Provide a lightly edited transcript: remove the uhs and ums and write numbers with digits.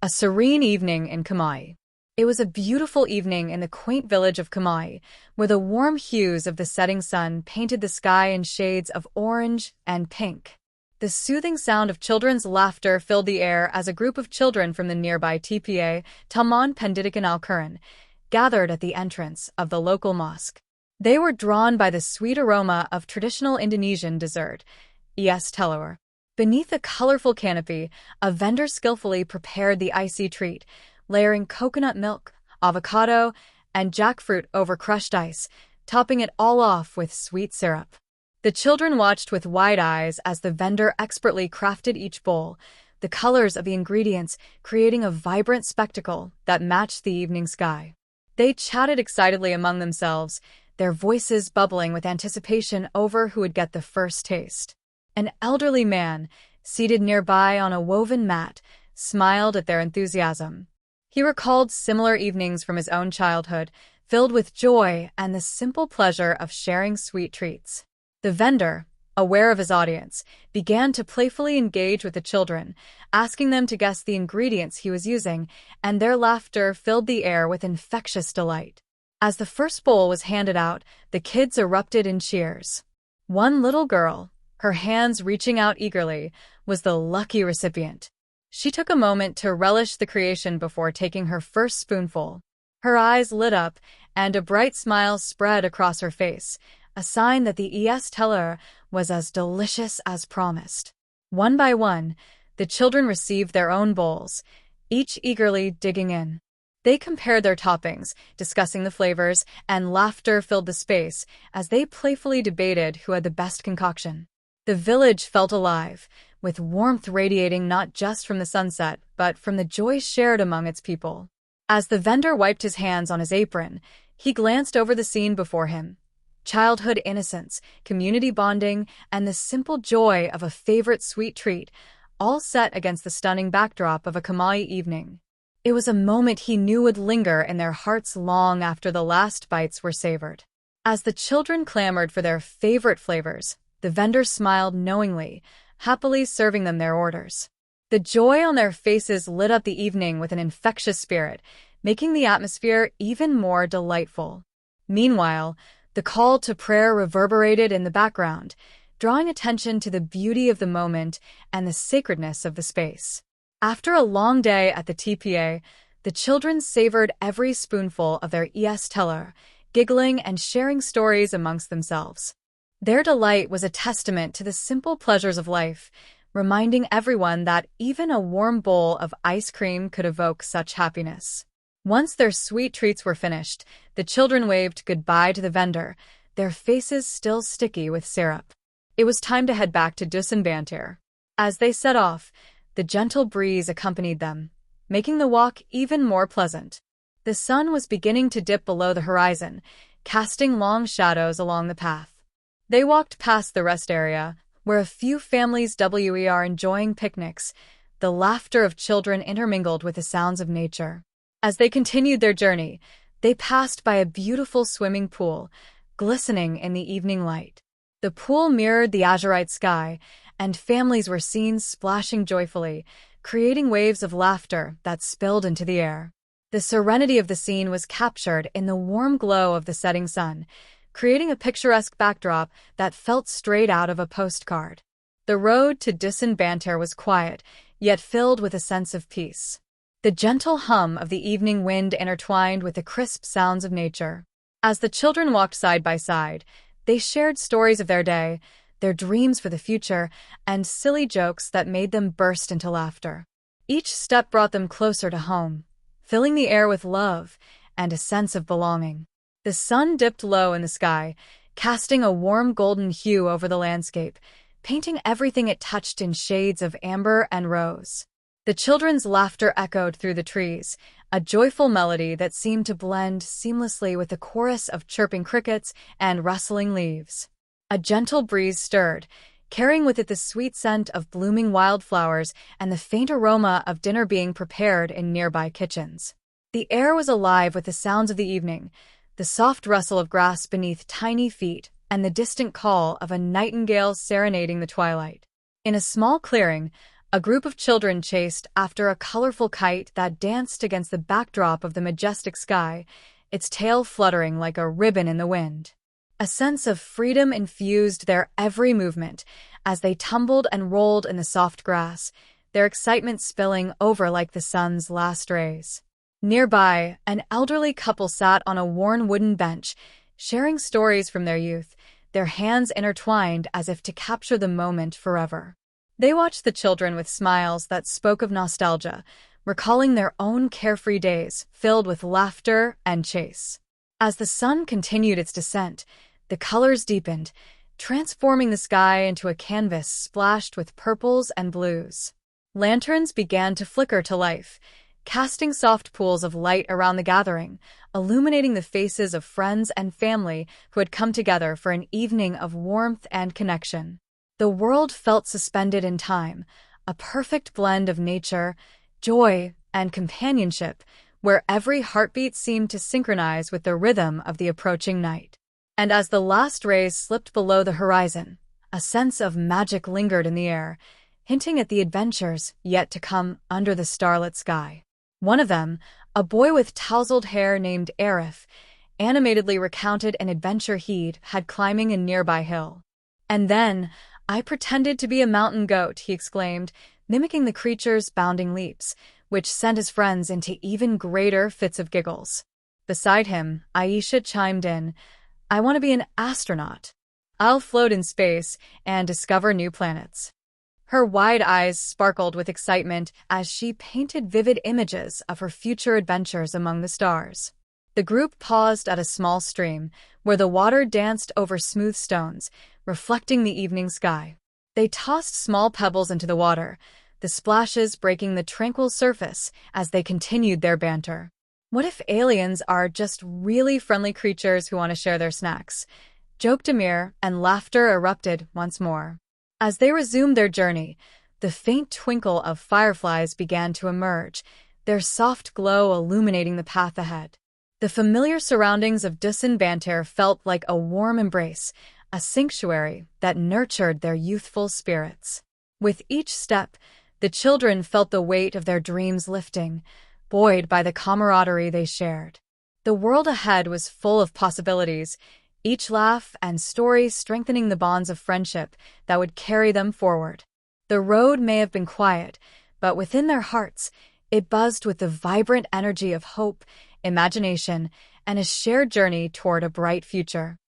A serene evening in Kemawi. It was a beautiful evening in the quaint village of Kemawi, where the warm hues of the setting sun painted the sky in shades of orange and pink. The soothing sound of children's laughter filled the air as a group of children from the nearby TPA, Taman Pendidikan Al-Quran, gathered at the entrance of the local mosque. They were drawn by the sweet aroma of traditional Indonesian dessert, es telur. Beneath a colorful canopy, a vendor skillfully prepared the icy treat, layering coconut milk, avocado, and jackfruit over crushed ice, topping it all off with sweet syrup. The children watched with wide eyes as the vendor expertly crafted each bowl, the colors of the ingredients creating a vibrant spectacle that matched the evening sky. They chatted excitedly among themselves, their voices bubbling with anticipation over who would get the first taste. An elderly man, seated nearby on a woven mat, smiled at their enthusiasm. He recalled similar evenings from his own childhood, filled with joy and the simple pleasure of sharing sweet treats. The vendor, aware of his audience, began to playfully engage with the children, asking them to guess the ingredients he was using, and their laughter filled the air with infectious delight. As the first bowl was handed out, the kids erupted in cheers. One little girl, her hands reaching out eagerly, was the lucky recipient. She took a moment to relish the creation before taking her first spoonful. Her eyes lit up, and a bright smile spread across her face, a sign that the es telur was as delicious as promised. One by one, the children received their own bowls, each eagerly digging in. They compared their toppings, discussing the flavors, and laughter filled the space as they playfully debated who had the best concoction. The village felt alive, with warmth radiating not just from the sunset, but from the joy shared among its people. As the vendor wiped his hands on his apron, he glanced over the scene before him. Childhood innocence, community bonding, and the simple joy of a favorite sweet treat, all set against the stunning backdrop of a Kemawi evening. It was a moment he knew would linger in their hearts long after the last bites were savored. As the children clamored for their favorite flavors, the vendor smiled knowingly, happily serving them their orders. The joy on their faces lit up the evening with an infectious spirit, making the atmosphere even more delightful. Meanwhile, the call to prayer reverberated in the background, drawing attention to the beauty of the moment and the sacredness of the space. After a long day at the TPA, the children savored every spoonful of their es telur, giggling and sharing stories amongst themselves. Their delight was a testament to the simple pleasures of life, reminding everyone that even a warm bowl of ice cream could evoke such happiness. Once their sweet treats were finished, the children waved goodbye to the vendor, their faces still sticky with syrup. It was time to head back to Dusun Banter. As they set off, the gentle breeze accompanied them, making the walk even more pleasant. The sun was beginning to dip below the horizon, casting long shadows along the path. They walked past the rest area, where a few families were enjoying picnics, the laughter of children intermingled with the sounds of nature. As they continued their journey, they passed by a beautiful swimming pool, glistening in the evening light. The pool mirrored the azurite sky, and families were seen splashing joyfully, creating waves of laughter that spilled into the air. The serenity of the scene was captured in the warm glow of the setting sun, creating a picturesque backdrop that felt straight out of a postcard. The road to Dusun Banter was quiet, yet filled with a sense of peace. The gentle hum of the evening wind intertwined with the crisp sounds of nature. As the children walked side by side, they shared stories of their day, their dreams for the future, and silly jokes that made them burst into laughter. Each step brought them closer to home, filling the air with love and a sense of belonging. The sun dipped low in the sky, casting a warm golden hue over the landscape, painting everything it touched in shades of amber and rose. The children's laughter echoed through the trees, a joyful melody that seemed to blend seamlessly with the chorus of chirping crickets and rustling leaves. A gentle breeze stirred, carrying with it the sweet scent of blooming wildflowers and the faint aroma of dinner being prepared in nearby kitchens. The air was alive with the sounds of the evening, the soft rustle of grass beneath tiny feet, and the distant call of a nightingale serenading the twilight. In a small clearing, A group of children chased after a colorful kite that danced against the backdrop of the majestic sky, its tail fluttering like a ribbon in the wind. A sense of freedom infused their every movement as they tumbled and rolled in the soft grass, their excitement spilling over like the sun's last rays. Nearby, an elderly couple sat on a worn wooden bench, sharing stories from their youth, their hands intertwined as if to capture the moment forever. They watched the children with smiles that spoke of nostalgia, recalling their own carefree days filled with laughter and chase. As the sun continued its descent, the colors deepened, transforming the sky into a canvas splashed with purples and blues. Lanterns began to flicker to life, casting soft pools of light around the gathering, illuminating the faces of friends and family who had come together for an evening of warmth and connection. The world felt suspended in time, a perfect blend of nature, joy, and companionship, where every heartbeat seemed to synchronize with the rhythm of the approaching night. And as the last rays slipped below the horizon, a sense of magic lingered in the air, hinting at the adventures yet to come under the starlit sky. One of them, a boy with tousled hair named Arif, animatedly recounted an adventure he'd had climbing a nearby hill. "And then, I pretended to be a mountain goat," he exclaimed, mimicking the creature's bounding leaps, which sent his friends into even greater fits of giggles. Beside him, Aisha chimed in, "I want to be an astronaut. I'll float in space and discover new planets." Her wide eyes sparkled with excitement as she painted vivid images of her future adventures among the stars. The group paused at a small stream, where the water danced over smooth stones, reflecting the evening sky. They tossed small pebbles into the water, the splashes breaking the tranquil surface as they continued their banter. "What if aliens are just really friendly creatures who want to share their snacks?" joked Amir, and laughter erupted once more. As they resumed their journey, the faint twinkle of fireflies began to emerge, their soft glow illuminating the path ahead. The familiar surroundings of Dusun Banter felt like a warm embrace, a sanctuary that nurtured their youthful spirits. With each step, the children felt the weight of their dreams lifting, buoyed by the camaraderie they shared. The world ahead was full of possibilities, each laugh and story strengthening the bonds of friendship that would carry them forward. The road may have been quiet, but within their hearts, it buzzed with the vibrant energy of hope, imagination, and a shared journey toward a bright future.